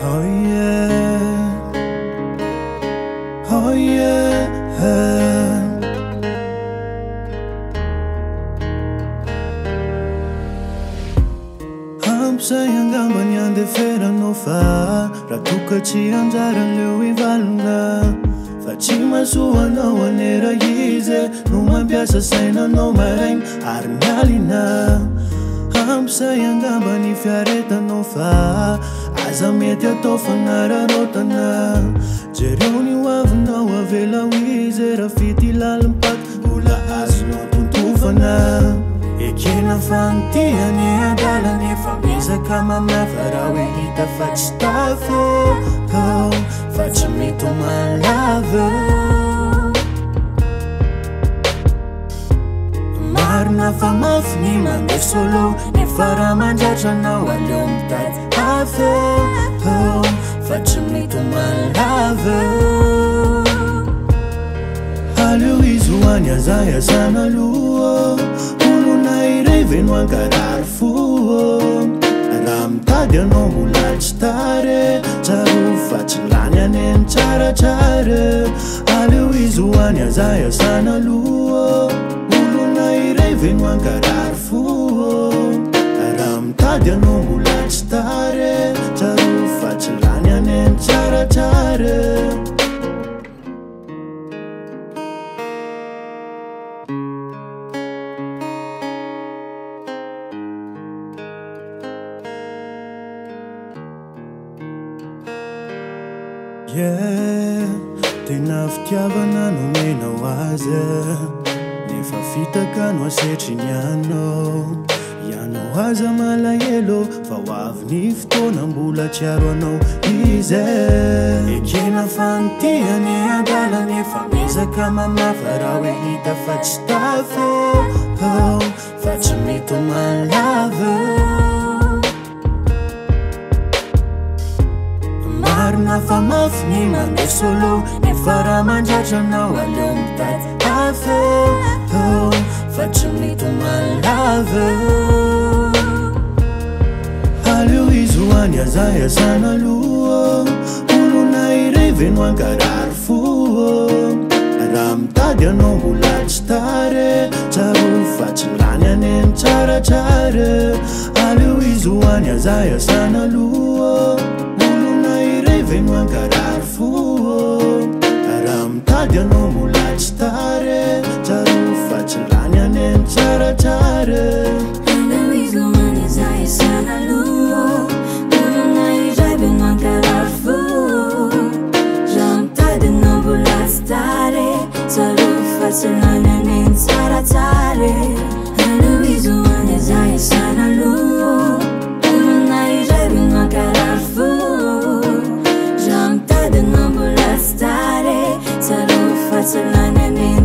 Oh yeah, oh yeah. Sayang gamban yang deferano fa Ratuka ci anjaran leu I valuna Facima sua no anera yize Numa biasa saina no marain arnalina Sayang gamban I fiareta no fa Aza meti atofanara rotana Jerioni wavna wavela wize Rafiti lalampak Ula asno tuntufana Ekena fantia ni adala ni famisa kama mafarawe ita fachstafo Facimito my love Marna famafni mande solo Ni fara mangiacia na waliomtat afo Facimito my love Halio izuanya zaya sana luo Venu ankarar fuo Ramtadi anao mbola tsy tare Tsaro fatsilany aneny tsaratsara Aleo izy hoany aza iasana loha Olona iray venu ankarar fuo Ramtadi anao mbola tsy tare Tsaro fatsilany aneny tsaratsara Yeah, tena fitiavana nomenao aza Nefa fitaka asetriny anao Ianao aza malahelo Fa ho avy ny fotoana mbola tsiaro anao izy Ekena fanotiany adala nefa mezaka mamafa raha hoe hita fa tsy tafo Fa tsy mety ho malava Marina fa mafiny mandeha solo Nefa raha mandratra anao aleo mitady afo Fa tsy mety ho malava Aleo izy hoany aza iasana loha Olona iray venu ankarary fo Raha mitady anao mbola tsy tare Tsaro fa tsy lany aneny tsaratsara Aleo izy hoany aza iasana loha Venu ankarar fuo Raha mitady anao mbola tsy tare Tsaro fa tsy lany aneny tsaratsara Aleo izy hoany aza iasana loha Olona iray venu ankarar fuo Raha mitady anao mbola tsy tare Tsaro fa tsy lany aneny tsaratsara Aleo izy hoany aza iasana loha Olona iray venu ankarar fuo Tade nambola stare, tsaro fa tsy lany aneny